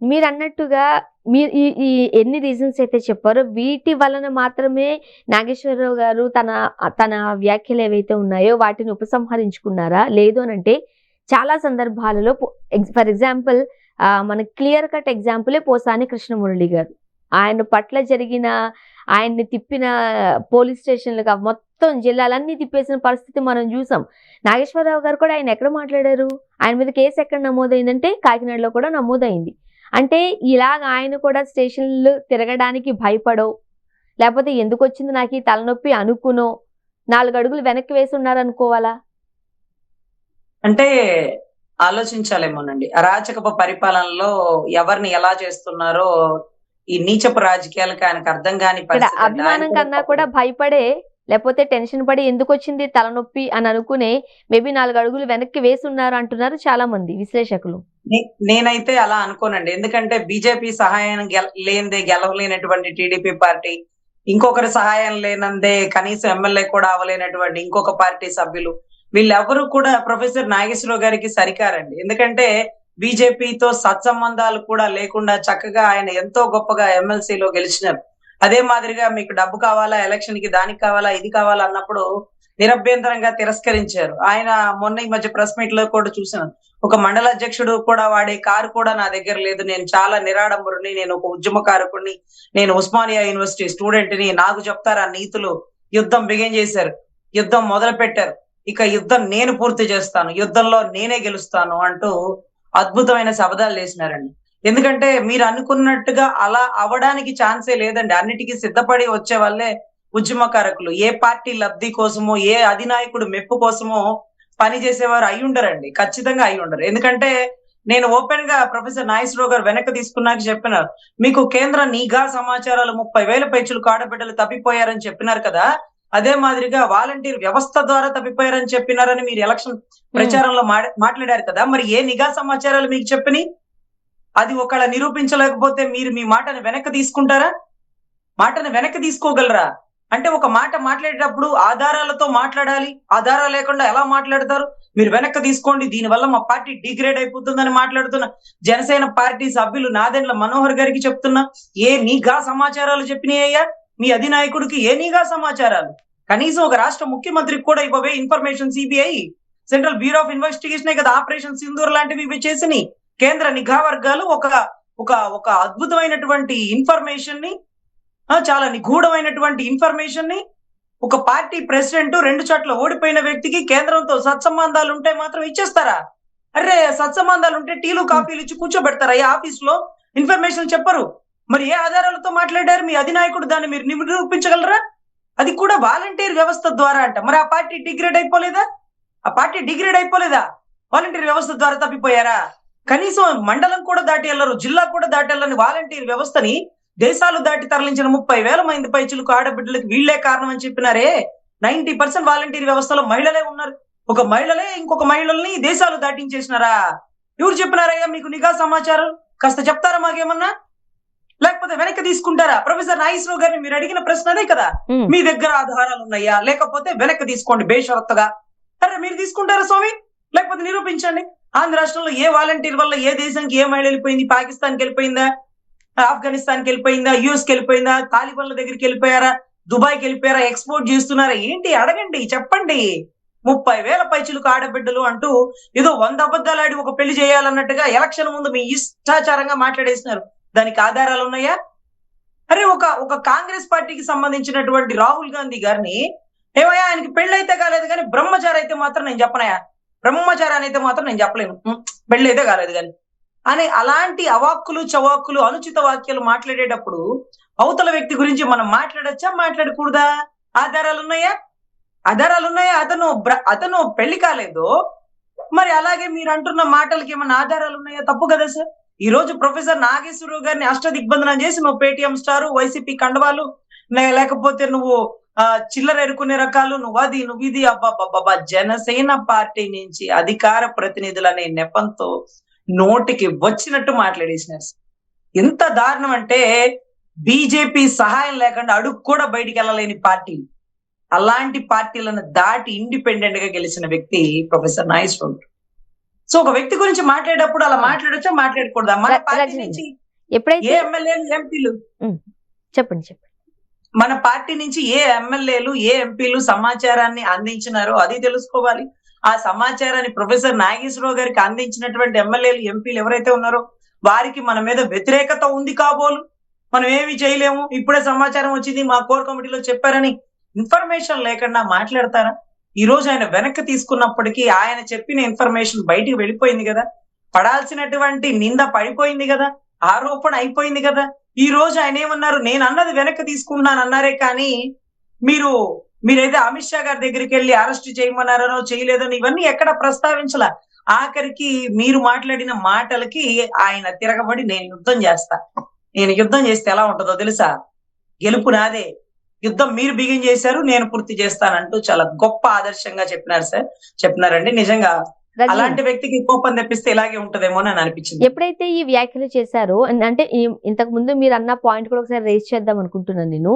మీరన్నట్టుగా మీరు ఈ ఈ ఎన్ని రీజన్స్ అయితే చెప్పారో వీటి వలన మాత్రమే నాగేశ్వరరావు గారు తన తన వ్యాఖ్యలు ఏవైతే ఉన్నాయో వాటిని ఉపసంహరించుకున్నారా? లేదు అనంటే చాలా సందర్భాలలో ఫర్ ఎగ్జాంపుల్ మనకి క్లియర్ కట్ ఎగ్జాంపులే పోసాని కృష్ణమురళి గారు. ఆయన పట్ల జరిగిన ఆయన్ని తిప్పిన పోలీస్ స్టేషన్‌లుగా మొత్తం జిల్లాలన్నీ తిప్పేసిన పరిస్థితి మనం జూసాం. నాగేశ్వరరావు గారు కూడా ఆయన ఎక్కడ మాట్లాడారు? ఆయన మీద కేస్ ఎక్కడ నమోదైందంటే కాకినాడలో కూడా నమోదైంది. అంటే ఇలాగ ఆయన కూడా స్టేషన్‌లు తిరగడానికి భయపడో, లేపోతే ఎందుకొచ్చింది నాకీ తలనొప్పి అనుకునో, 4 అడుగులు వెనక్కి వేసున్నారనుకోవాలా? అంటే ఆలోచించాలేమోనండి. అరాచకపు పరిపాలనలో ఎవరిని ఎలా చేస్తున్నారో ఈ నీచపు రాజకీయాలకి ఆయనకు అర్థం గాని ఇక్కడ పరిస్థితి అండి. ఆయన అభిమానం కూడా కన్నా పాపం కూడా భయపడే, లేపోతే టెన్షన్ పడి ఎందుకొచ్చింది తలనొప్పి అని అనుకునే మేబీ 4 అడుగులు వెనక్కి వేసున్నారు అంటున్నారు చాలామంది విశ్లేషకులు. నేనైతే అలా అనుకోనండి. ఎందుకంటే బీజేపీ సహాయం లేనిదే గెలవలేనటువంటి టీడీపీ పార్టీ, ఇంకొకరి సహాయం లేనందే కనీసం ఎమ్మెల్యే కూడా అవ్వలేనటువంటి ఇంకొక పార్టీ సభ్యులు, వీళ్ళెవ్వరూ కూడా ప్రొఫెసర్ నాగేశ్వరరావు గారికి సరికారండి. ఎందుకంటే బీజేపీతో సత్సంబంధాలు కూడా లేకుండా చక్కగా ఆయన ఎంతో గొప్పగా ఎమ్మెల్సీలో గెలిచినారు. అదే మాదిరిగా మీకు డబ్బు కావాలా, ఎలక్షన్‌కి దానికి కావాలా, ఇది కావాలా అన్నప్పుడు నిరభ్యంతరంగా తిరస్కరించారు. ఆయన మొన్న ఈ మధ్య ప్రెస్ మీట్‌లో కూడా చూసాను. ఒక మండల అధ్యక్షుడు కూడా వాడే కారు కూడా నా దగ్గర లేదు. నేను చాలా నిరాడంబరుడిని. నేను ఒక ఉద్యమకారకుడిని. నేను ఉస్మానియా యూనివర్సిటీ స్టూడెంట్‌ని. నాకు చెప్తారా నీతులు. యుద్ధం బిగిన్ చేశారు. యుద్ధం మొదలుపెట్టారు. ఇక యుద్ధం నేను పూర్తి చేస్తాను. యుద్ధంలో నేనే గెలుస్తాను అంటూ అద్భుతమైన శపథాలు చేసినారండి. ఎందుకంటే మీరు అనుకున్నట్టుగా అలా అవ్వడానికి ఛాన్సే లేదండి. అన్నిటికి సిద్ధపడి వచ్చే వాళ్ళే ఉద్యమకారకులు. ఏ పార్టీ లబ్ధి కోసమో, ఏ అధినాయకుడు మెప్పు కోసమో పని చేసేవారు అయ్యుండరండి. ఖచ్చితంగా అయ్యుండరు. ఎందుకంటే నేను ఓపెన్‌గా ప్రొఫెసర్ నాగేశ్వరరావు గారు వెనక్కి తీసుకున్నాక చెప్పినారు. మీకు కేంద్ర నిఘా సమాచారాలు 30,000 పైచిలుకు ఆడబిడ్డలు తప్పిపోయారని చెప్పినారు కదా! అదే మాదిరిగా వాలంటీర్ వ్యవస్థ ద్వారా తప్పిపోయారని చెప్పినారని మీరు ఎలక్షన్ హ్మ్. ప్రచారంలో మాట్లాడారు కదా! మరి ఏ నిఘా సమాచారాలు మీకు చెప్పినియి? అది ఒకవేళ నిరూపించలేకపోతే మీరు మీ మాటని వెనక్కి తీసుకుంటారా? మాటని వెనక్కి తీసుకోగలరా? అంటే ఒక మాట మాట్లాడేటప్పుడు ఆధారాలతో మాట్లాడాలి. ఆధారాలు లేకుండా ఎలా మాట్లాడతారు? మీరు వెనక్కి తీసుకోండి. దీనివల్ల మా పార్టీ డిగ్రేడ్ అయిపోతుందని మాట్లాడుతున్న జనసేన పార్టీ సభ్యులు నాదెండ్ల మనోహర్ గారికి చెప్తున్నా. ఏ నిఘా సమాచారాలు చెప్పినాయ్యా? మీ అధినాయకుడికి ఏ నిఘా సమాచారాలు? కనీసం ఒక రాష్ట్ర ముఖ్యమంత్రికి కూడా ఇవ్వవే information CBI, central bureau of ఇన్వెస్టిగేషనే కదా ఆపరేషన్ సింధూర్ లాంటివి ఇవి చేసినియి. కేంద్ర నిఘా వర్గాలు ఒక ఒక ఒక అద్భుతమైనటువంటి ఇన్ఫర్మేషన్‌ని చాలా నిగూఢమైనటువంటి ఇన్ఫర్మేషన్‌ని ఒక పార్టీ ప్రెసిడెంట్ 2 చోట్ల ఓడిపోయిన వ్యక్తికి కేంద్రంతో సత్సంబంధాలు ఉంటే మాత్రం ఇచ్చేస్తారా? అర్రే! సత్సంబంధాలు ఉంటే టీలు, హ్మ్. కాఫీలు ఇచ్చి కూర్చోబెడతారా ఈ ఆఫీస్‌లో? ఇన్ఫర్మేషన్ చెప్పరు. మరి ఏ ఆధారాలతో మాట్లాడారు మీ అధినాయకుడు దాన్ని మీరు నిరూపించగలరా? అది కూడా వాలంటీర్ వ్యవస్థ ద్వారా అంట. మరి ఆ పార్టీ డిగ్రేడ్ అయిపోలేదా? ఆ పార్టీ డిగ్రేడ్ అయిపోలేదా? వాలంటీర్ వ్యవస్థ ద్వారా తప్పిపోయారా? కనీసం మండలం కూడా దాటి ఎళ్లరు. జిల్లా కూడా దాటి ఎళ్ళని వాలంటీర్ వ్యవస్థని దేశాలు దాటి తరలించిన 30,000 మంది పైచిలుకు ఆడబిడ్డలకి వీళ్ళే కారణం అని చెప్పినారే. 90% వాలంటీర్ వ్యవస్థలో మహిళలే ఉన్నారు. ఒక మహిళలే ఇంకొక మహిళల్ని దేశాలు దాటించేసినారా? ఎవరు చెప్పినారయ్యా మీకు నిఘా సమాచారం? కాస్త చెప్తారా మాకేమన్నా? లేకపోతే వెనక్కి తీసుకుంటారా? ప్రొఫెసర్ నాగేశ్వరరావు గారిని మీరు అడిగిన ప్రశ్న అదే కదా! హ్మ్. మీ దగ్గర ఆధారాలు ఉన్నాయా? లేకపోతే వెనక్కి తీసుకోండి బేషరతుగా. అరె! మీరు తీసుకుంటారా స్వామి? లేకపోతే నిరూపించండి. ఆంధ్ర రాష్ట్రంలో ఏ వాలంటీర్ వల్ల ఏ దేశానికి ఏ మహిళ ఎళ్ళిపోయింది? పాకిస్తాన్‌కెళ్ళిపోయిందా? ఆఫ్ఘనిస్తాన్‌కెళ్ళిపోయిందా? యూఎస్‌కెళ్ళిపోయిందా? తాలిబాన్ల దగ్గరికెళ్ళిపోయారా? దుబాయ్‌కెళ్ళిపోయారా? ఎక్స్‌పోర్ట్ చేస్తున్నారా? ఏంటి అడగండి. చెప్పండి. 30,000 పైచిలుకు ఆడబిడ్డలు అంటూ ఏదో 100 అబద్దాలాడి ఒక పెళ్లి చేయాలన్నట్టుగా ఎలక్షన్ ముందు మీ ఇష్టాచారంగా మాట్లాడేసినారు. దానికి ఆధారాలున్నాయా? అరే! ఒక కాంగ్రెస్ పార్టీకి సంబంధించినటువంటి రాహుల్ గాంధీ గారిని ఏమయ్యా ఆయనకి పెళ్లయితే కాలేదు గానీ బ్రహ్మచారి అయితే మాత్రం నేను చెప్పనయ్యా. బ్రహ్మచారి అనైతే మాత్రం నేను చెప్పలేను. పెళ్లయితే కాలేదు గాని. అని అలాంటి అవాక్కులు, చవాక్కులు, అనుచిత వాక్యాలు మాట్లాడేటప్పుడు అవతల వ్యక్తి గురించి మనం మాట్లాడొచ్చా? మాట్లాడకూడదా? ఆధారాలున్నాయా? ఆధారాలున్నాయా? అతను పెళ్లి కాలేదు. మరి అలాగే మీరంటున్న మాటలకేమన్నా ఆధారాలున్నాయా? తప్పు కదా సార్! ఈరోజు ప్రొఫెసర్ నాగేశ్వరరావు గారిని అష్టదిగ్బంధనం చేసి నువ్వు పేటీఎం స్టారు, వైసీపీ కండువాలు, లేకపోతే నువ్వు చిల్లర ఎరుకునే రకాలు, నువ్వది, నువ్విది అబ్బబ్బబ్బబ్బా! జనసేన పార్టీ నుంచి అధికార ప్రతినిధులనే నెపంతో నోటికి వచ్చినట్టు మాట్లాడేసినారు సార్. ఎంత దారుణం అంటే బీజేపీ సహాయం లేకుండా అడుగు కూడా బయటికెళ్ళలేని పార్టీ. అలాంటి పార్టీలను దాటి ఇండిపెండెంట్‌గా గెలిచిన వ్యక్తి ప్రొఫెసర్ నాగేశ్వరరావు. సో ఒక వ్యక్తి గురించి మాట్లాడేటప్పుడు అలా మాట్లాడొచ్చా, మాట్లాడకూడదా? మన పార్టీ రజనీ నుంచి ఎప్పుడైతే ఏ ఎమ్మెల్యేలు, ఎంపీలు చెప్పండి మన పార్టీ నుంచి ఏ ఎమ్మెల్యేలు, ఏ ఎంపీలు సమాచారాన్ని అందించినారో అది తెలుసుకోవాలి. ఆ సమాచారాన్ని ప్రొఫెసర్ నాగేశ్వరరావు గారికి అందించినటువంటి ఎమ్మెల్యేలు, ఎంపీలు ఎవరైతే ఉన్నారో వారికి మన మీద వ్యతిరేకత ఉంది కాబోలు మనం ఏమి చేయలేము, ఇప్పుడే సమాచారం వచ్చింది మా కోర్ కమిటీలో చెప్పారని ఇన్ఫర్మేషన్ లేకుండా మాట్లాడతారా? ఈ రోజు ఆయన వెనక్కి తీసుకున్నప్పటికీ ఆయన చెప్పిన ఇన్ఫర్మేషన్ బయటికి వెళ్ళిపోయింది కదా, పడాల్సినటువంటి నింద పడిపోయింది కదా, ఆరోపణ అయిపోయింది కదా. ఈ రోజు ఆయన ఏమన్నారు, నేను అన్నది వెనక్కి తీసుకుంటున్నాను అన్నారే కానీ మీరైతే అమిత్ షా గారి దగ్గరికి వెళ్ళి అరెస్ట్ చేయమన్నారనో చేయలేదనో ఇవన్నీ ఎక్కడ ప్రస్తావించాల. ఆఖరికి మీరు మాట్లాడిన మాటలకి ఆయన తిరగబడి నేను యుద్ధం చేస్తే ఎలా ఉంటుందో తెలుసా, గెలుపు నాదే, యుద్ధం మీరు బిగిన్ చేశారు, నేను పూర్తి చేస్తానంటూ చాలా గొప్ప ఆదర్శంగా చెప్పినారండి. నిజంగా రజనీ. అలాంటి వ్యక్తికి కోపం తెప్పిస్తే ఇలాగే ఉంటదేమో అని అనిపించింది. ఎప్పుడైతే ఈ వ్యాఖ్యలు చేశారో అంటే ఇంతకు ముందు మీరు అన్న పాయింట్ కూడా ఒకసారి రేస్ చేద్దాం అనుకుంటున్నాను నేను.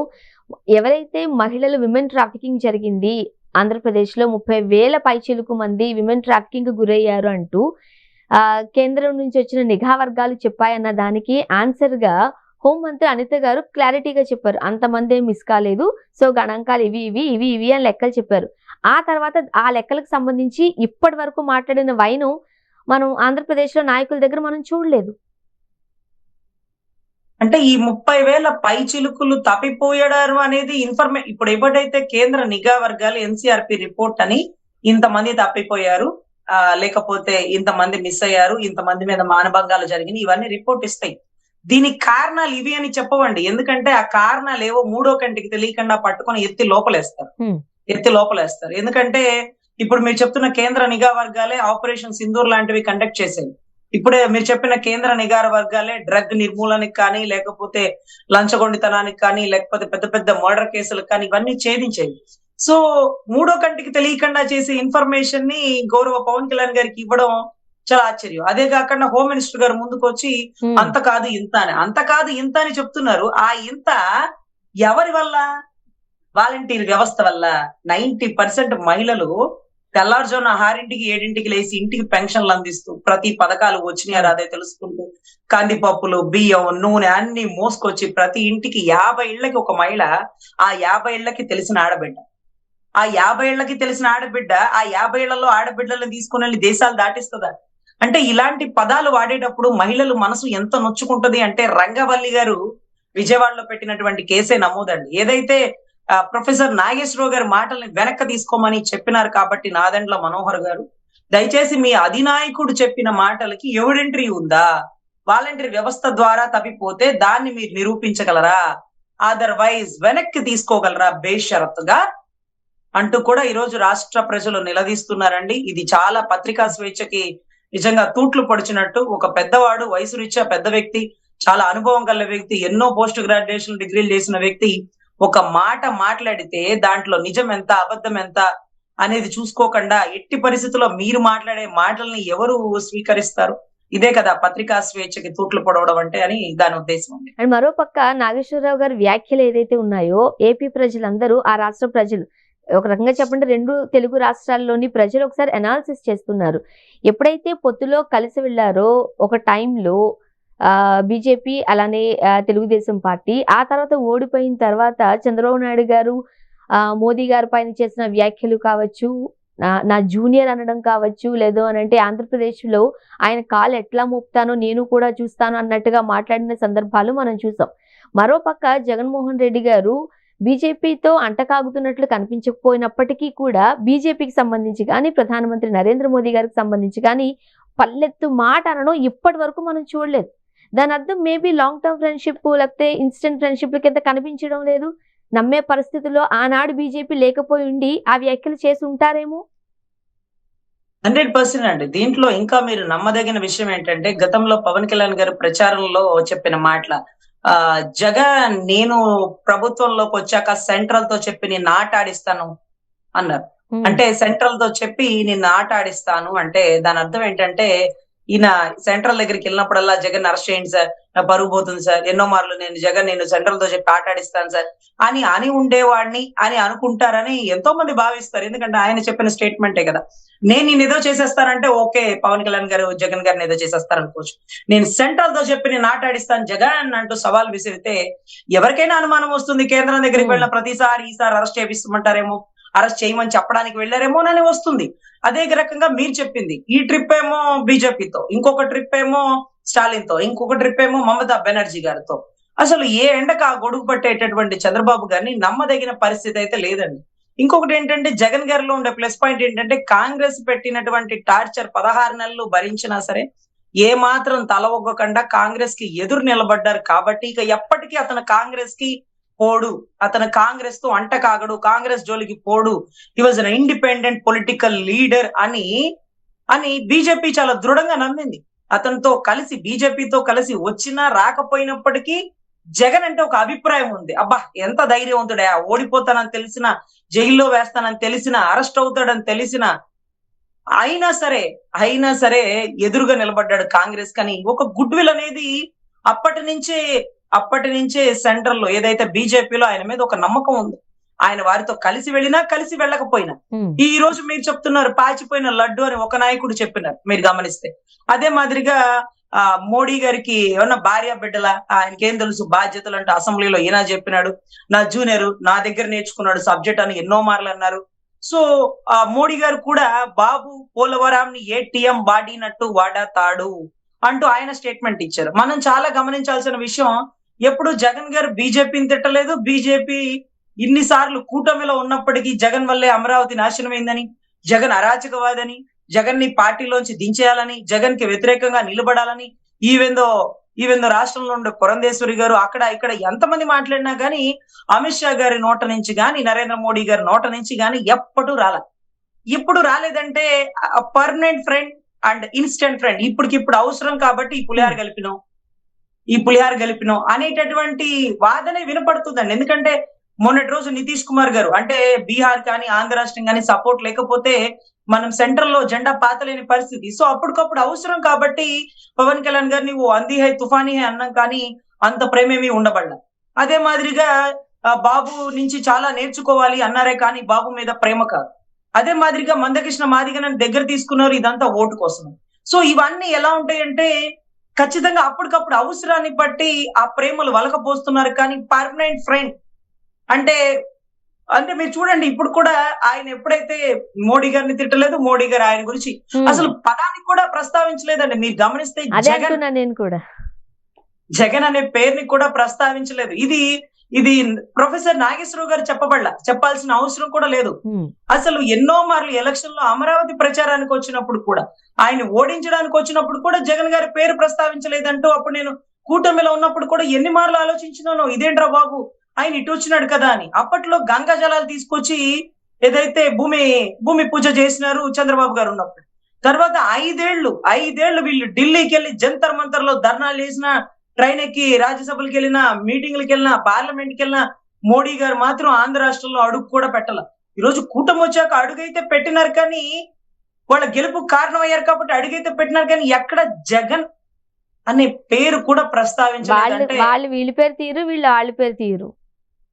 ఎవరైతే మహిళలు విమెన్ ట్రాఫికింగ్ జరిగింది ఆంధ్రప్రదేశ్ లో 30,000 పైచిలుకు మంది విమెన్ ట్రాఫికింగ్ గురయ్యారు అంటూ కేంద్రం నుంచి వచ్చిన నిఘా వర్గాలు చెప్పాయన్న దానికి ఆన్సర్ గా హోంమంత్రి అనిత గారు క్లారిటీగా చెప్పారు, అంతమంది ఏం మిస్ కాలేదు, సో గణాంకాలు ఇవి అని లెక్కలు చెప్పారు. ఆ తర్వాత ఆ లెక్కలకు సంబంధించి ఇప్పటి వరకు మాట్లాడిన వైను మనం ఆంధ్రప్రదేశ్ లో నాయకుల దగ్గర మనం చూడలేదు. అంటే ఈ 30,000 పై చిలుకులు తప్పిపోయారు అనేది ఇప్పుడు ఎవరైతే కేంద్ర నిఘా వర్గాలు ఎన్సీఆర్పి రిపోర్ట్ అని ఇంతమంది తప్పిపోయారు, లేకపోతే ఇంతమంది మిస్ అయ్యారు, ఇంతమంది మీద మానభంగాలు జరిగినాయి, ఇవన్నీ రిపోర్ట్ ఇస్తాయి. దీనికి కారణాలు ఇవి అని చెప్పవండి. ఎందుకంటే ఆ కారణాలు ఏవో మూడో కంటికి తెలియకుండా పట్టుకొని ఎత్తి లోపలేస్తారు. ఎందుకంటే ఇప్పుడు మీరు చెప్తున్న కేంద్ర నిఘా వర్గాలే ఆపరేషన్ సింధూర్ లాంటివి కండక్ట్ చేసేవి. ఇప్పుడే మీరు చెప్పిన కేంద్ర నిఘా వర్గాలే డ్రగ్ నిర్మూలనకి కానీ, లేకపోతే లంచగొండితనానికి కానీ, లేకపోతే పెద్ద పెద్ద మర్డర్ కేసులకు కానీ ఇవన్నీ ఛేదించేవి. సో మూడో కంటికి తెలియకుండా చేసే ఇన్ఫర్మేషన్ ని గౌరవ పవన్ కళ్యాణ్ గారికి ఇవ్వడం చాలా ఆశ్చర్యం. అదే కాకుండా హోమ్ మినిస్టర్ గారు ముందుకు వచ్చి అంత కాదు ఇంత అని చెప్తున్నారు. ఆ ఇంత ఎవరి వల్ల? వాలంటీర్ వ్యవస్థ వల్ల. 90% మహిళలు తెల్లారుజామున 6ంటికి 7ంటికి లేచి ఇంటికి పెన్షన్లు అందిస్తూ ప్రతి పథకాలు వచ్చినాయో అదే తెలుసుకుంటూ కందిపప్పులు, బియ్యం, నూనె అన్ని మోసుకొచ్చి ప్రతి ఇంటికి 50 ఇళ్లకి ఒక మహిళ, ఆ 50 ఇళ్లకి తెలిసిన ఆడబిడ్డ, ఆ 50 ఇళ్లకి తెలిసిన ఆడబిడ్డ ఆ 50 ఇళ్లలో ఆడబిడ్డలను తీసుకుని వెళ్ళి దేశాలు దాటిస్తుందా? అంటే ఇలాంటి పదాలు వాడేటప్పుడు మహిళలు మనసు ఎంత నొచ్చుకుంటది అంటే రంగవల్లి గారు విజయవాడలో పెట్టినటువంటి కేసే నమోదండి. ఏదైతే ప్రొఫెసర్ నాగేశ్వరరావు గారి మాటల్ని వెనక్కి తీసుకోమని చెప్పినారు కాబట్టి నాదెండ్ల మనోహర్ గారు దయచేసి మీ అధినాయకుడు చెప్పిన మాటలకి ఎవిడెంటరీ ఉందా? వాలంటరీ వ్యవస్థ ద్వారా తప్పిపోతే దాన్ని మీరు నిరూపించగలరా? అదర్వైజ్ వెనక్కి తీసుకోగలరా బేషరతుగా అంటూ కూడా ఈ రోజు రాష్ట్ర ప్రజలు నిలదీస్తున్నారండి. ఇది చాలా పత్రికా స్వేచ్ఛకి నిజంగా తూట్లు పొడిచినట్టు. ఒక పెద్దవాడు, వయసు రీత్యా పెద్ద వ్యక్తి, చాలా అనుభవం గల వ్యక్తి, ఎన్నో పోస్ట్ గ్రాడ్యుయేషన్ డిగ్రీలు చేసిన వ్యక్తి ఒక మాట మాట్లాడితే దాంట్లో నిజం ఎంత అబద్ధం ఎంత అనేది చూసుకోకుండా ఎట్టి పరిస్థితుల్లో మీరు మాట్లాడే మాటల్ని ఎవరు స్వీకరిస్తారు? ఇదే కదా పత్రికా స్వేచ్ఛకి తూట్లు పొడవడం అంటే అని దాని ఉద్దేశం. అండ్ మరో పక్క నాగేశ్వరరావు గారి వ్యాఖ్యలు ఏదైతే ఉన్నాయో ఏపీ ప్రజలందరూ, ఆ రాష్ట్ర ప్రజలు, ఒక రకంగా చెప్పండి 2 తెలుగు రాష్ట్రాల్లోని ప్రజలు ఒకసారి అనాలిసిస్ చేస్తున్నారు. ఎప్పుడైతే పొత్తులో కలిసి వెళ్లారో ఒక టైంలో బీజేపీ అలానే తెలుగుదేశం పార్టీ, ఆ తర్వాత ఓడిపోయిన తర్వాత చంద్రబాబు నాయుడు గారు మోదీ గారి పైన చేసిన వ్యాఖ్యలు కావచ్చు, నా జూనియర్ అనడం కావచ్చు, లేదు అని అంటే ఆంధ్రప్రదేశ్ లో ఆయన కాలు ఎట్లా మోపుతానో నేను కూడా చూస్తాను అన్నట్టుగా మాట్లాడిన సందర్భాలు మనం చూసాం. మరోపక్క జగన్మోహన్ రెడ్డి గారు బీజేపీతో అంటకాగుతున్నట్లు కనిపించకపోయినప్పటికీ కూడా బీజేపీకి సంబంధించి కానీ, ప్రధానమంత్రి నరేంద్ర మోదీ గారికి సంబంధించి కానీ పల్లెత్తు మాట అనడం ఇప్పటి వరకు మనం చూడలేదు. దాని అర్థం మేబీ లాంగ్ టర్మ్ ఫ్రెండ్షిప్ లేకపోతే ఇన్స్టెంట్ ఫ్రెండ్షిప్ కింద కనిపించడం లేదు. నమ్మే పరిస్థితుల్లో ఆనాడు బీజేపీ లేకపోయి ఉండి ఆ వ్యాఖ్యలు చేసి ఉంటారేమో. 100% అండి. దీంట్లో ఇంకా మీరు నమ్మదగిన విషయం ఏంటంటే గతంలో పవన్ కళ్యాణ్ గారు ప్రచారంలో చెప్పిన మాటల జగన్ నేను ప్రభుత్వంలోకి వచ్చాక సెంట్రల్ తో చెప్పి నేను ఆట ఆడిస్తాను అన్నారు. అంటే సెంట్రల్ తో చెప్పి నిన్ను ఆట ఆడిస్తాను అంటే దాని అర్థం ఏంటంటే ఈయన సెంట్రల్ దగ్గరికి వెళ్ళినప్పుడల్లా జగన్ అరెస్ట్ చేయండి సార్, నా పరుగు పోతుంది సార్, ఎన్నో మార్లు నేను సెంట్రల్ తో చెప్పి ఆట ఆడిస్తాను సార్ అని ఉండేవాడిని అని అనుకుంటారని ఎంతో మంది భావిస్తారు. ఎందుకంటే ఆయన చెప్పిన స్టేట్మెంటే కదా. నేను ఏదో చేసేస్తానంటే ఓకే, పవన్ కళ్యాణ్ గారు జగన్ గారిని ఏదో చేసేస్తారు అనుకోవచ్చు. నేను సెంట్రల్ తో చెప్పి నేను ఆట ఆడిస్తాను జగన్ అంటూ సవాల్ విసిరితే ఎవరికైనా అనుమానం వస్తుంది. కేంద్రం దగ్గరికి వెళ్ళిన ప్రతిసారి ఈసారి అరెస్ట్ చేపిస్తామంటారేమో, అరెస్ట్ చేయమని చెప్పడానికి వెళ్ళారేమో అని వస్తుంది. అదే రకంగా మీరు చెప్పింది, ఈ ట్రిప్ ఏమో బీజేపీతో, ఇంకొక ట్రిప్ ఏమో స్టాలిన్ తో, ఇంకొక ట్రిప్ ఏమో మమతా బెనర్జీ గారితో. అసలు ఏ ఎండకు ఆ గొడుగు పట్టేటటువంటి చంద్రబాబు గారిని నమ్మదగిన పరిస్థితి అయితే లేదండి. ఇంకొకటి ఏంటంటే జగన్ గారిలో ఉండే ప్లస్ పాయింట్ ఏంటంటే కాంగ్రెస్ పెట్టినటువంటి టార్చర్ 16 నెలలు భరించినా సరే ఏ మాత్రం తల ఒగ్గకుండా కాంగ్రెస్ కి ఎదురు నిలబడ్డారు. కాబట్టి ఇక ఎప్పటికీ అతను కాంగ్రెస్ కి పోడు, అతను కాంగ్రెస్ తో అంట కాగడు, కాంగ్రెస్ జోలికి పోడు, he was an independent political leader అని బీజేపీ చాలా దృఢంగా నమ్మింది. అతనితో కలిసి బీజేపీతో కలిసి వచ్చినా రాకపోయినప్పటికీ జగన్ అంటే ఒక అభిప్రాయం ఉంది. అబ్బా ఎంత ధైర్యవంతుడే, ఓడిపోతానని తెలిసిన, జైల్లో వేస్తానని తెలిసిన, అరెస్ట్ అవుతాడని తెలిసిన అయినా సరే ఎదురుగా నిలబడ్డాడు కాంగ్రెస్. కానీ ఒక గుడ్ విల్ అనేది అప్పటి నుంచే సెంట్రల్ లో ఏదైతే బీజేపీలో ఆయన మీద ఒక నమ్మకం ఉంది. ఆయన వారితో కలిసి వెళ్ళినా కలిసి వెళ్ళకపోయినా. ఈ రోజు మీరు చెప్తున్నారు పాచిపోయిన లడ్డు అని ఒక నాయకుడు చెప్పినారు, మీరు గమనిస్తే. అదే మాదిరిగా మోడీ గారికి ఏమన్నా భార్య బిడ్డల, ఆయనకేం తెలుసు బాధ్యతలు అంటే అసెంబ్లీలో ఈయన చెప్పినాడు. నా జూనియర్ నా దగ్గర నేర్చుకున్నాడు సబ్జెక్ట్ అని ఎన్నో మార్లు అన్నారు. సో మోడీ గారు కూడా బాబు పోలవరాంని ఏటీఎం వాడినట్టు వాడతాడు అంటూ ఆయన స్టేట్మెంట్ ఇచ్చారు. మనం చాలా గమనించాల్సిన విషయం, ఎప్పుడు జగన్ గారు బీజేపీని తిట్టలేదు. బీజేపీ ఇన్నిసార్లు కూటమిలో ఉన్నప్పటికీ జగన్ వల్లే అమరావతి నాశనమైందని, జగన్ అరాచకవాదని, జగన్ ని పార్టీలోంచి దించేయాలని, జగన్ కి వ్యతిరేకంగా నిలబడాలని, ఈవెందో రాష్ట్రంలో ఉండే పురంధేశ్వరి గారు అక్కడ ఇక్కడ ఎంతమంది మాట్లాడినా గానీ అమిత్ షా గారి నోట నుంచి గాని, నరేంద్ర మోడీ గారి నోట నుంచి గాని ఎప్పుడు ఇప్పుడు రాలేదంటే permanent friend and instant friend, ఇప్పటికిప్పుడు అవసరం కాబట్టి ఈ పులిహార కలిపినాం అనేటటువంటి వాదనే వినపడుతుందండి. ఎందుకంటే మొన్నటి రోజు నితీష్ కుమార్ గారు అంటే బీహార్ కానీ ఆంధ్ర రాష్ట్రం కానీ సపోర్ట్ లేకపోతే మనం సెంట్రల్ లో జెండా పాతలేని పరిస్థితి. సో అప్పటికప్పుడు అవసరం కాబట్టి పవన్ కళ్యాణ్ గారిని ఓ అంది హై తుఫానీ హై అన్నాం, కానీ అంత ప్రేమేమీ ఉండబడ్డా. అదే మాదిరిగా బాబు నుంచి చాలా నేర్చుకోవాలి అన్నారే కానీ బాబు మీద ప్రేమ కాదు. అదే మాదిరిగా మందకృష్ణ మాదిగని దగ్గర తీసుకున్నారు, ఇదంతా ఓటు కోసం. సో ఇవన్నీ ఎలా ఉంటాయంటే ఖచ్చితంగా అప్పటికప్పుడు అవసరాన్ని బట్టి ఆ ప్రేమలు వలకపోస్తున్నారు. కానీ పర్మనెంట్ ఫ్రెండ్ అంటే మీరు చూడండి, ఇప్పుడు కూడా ఆయన ఎప్పుడైతే మోడీ గారిని తిట్టలేదు, మోడీ గారు ఆయన గురించి అసలు పదాన్ని కూడా ప్రస్తావించలేదండి. మీరు గమనిస్తే జగన్ అనే పేరుని కూడా ప్రస్తావించలేదు. ఇది ప్రొఫెసర్ నాగేశ్వరరావు గారు చెప్పాల్సిన అవసరం కూడా లేదు. అసలు ఎన్నో మార్లు ఎలక్షన్ లో అమరావతి ప్రచారానికి వచ్చినప్పుడు కూడా, ఆయన ఓడించడానికి వచ్చినప్పుడు కూడా జగన్ గారి పేరు ప్రస్తావించలేదంటూ అప్పుడు నేను కూటమిలో ఉన్నప్పుడు కూడా ఎన్ని మార్లు ఆలోచించినానో, ఇదేంట్రా బాబు ఆయన ఇటు వచ్చినాడు కదా అని. అప్పట్లో గంగా జలాలు తీసుకొచ్చి ఏదైతే భూమి పూజ చేసినారు చంద్రబాబు గారు ఉన్నప్పుడు. తర్వాత 5 ఏళ్లు వీళ్ళు ఢిల్లీకి వెళ్ళి జంతర్ మంతర్ లో ధర్నాలు చేసిన, ట్రైన్ ఎక్కి రాజ్యసభలకు వెళ్ళినా, మీటింగ్లకు వెళ్ళినా, పార్లమెంట్ కి వెళ్ళినా మోడీ గారు మాత్రం ఆంధ్ర రాష్ట్రంలో అడుగు కూడా పెట్టాల. ఈరోజు కూటమి వచ్చాక అడుగైతే పెట్టినారు, కానీ వాళ్ళ గెలుపు కారణం అయ్యారు కాబట్టి అడుగైతే పెట్టినారు, కానీ ఎక్కడ జగన్ అనే పేరు కూడా ప్రస్తావించాలి. వాళ్ళు వీళ్ళ పేరు తీరు, వీళ్ళు వాళ్ళ పేరు తీరు.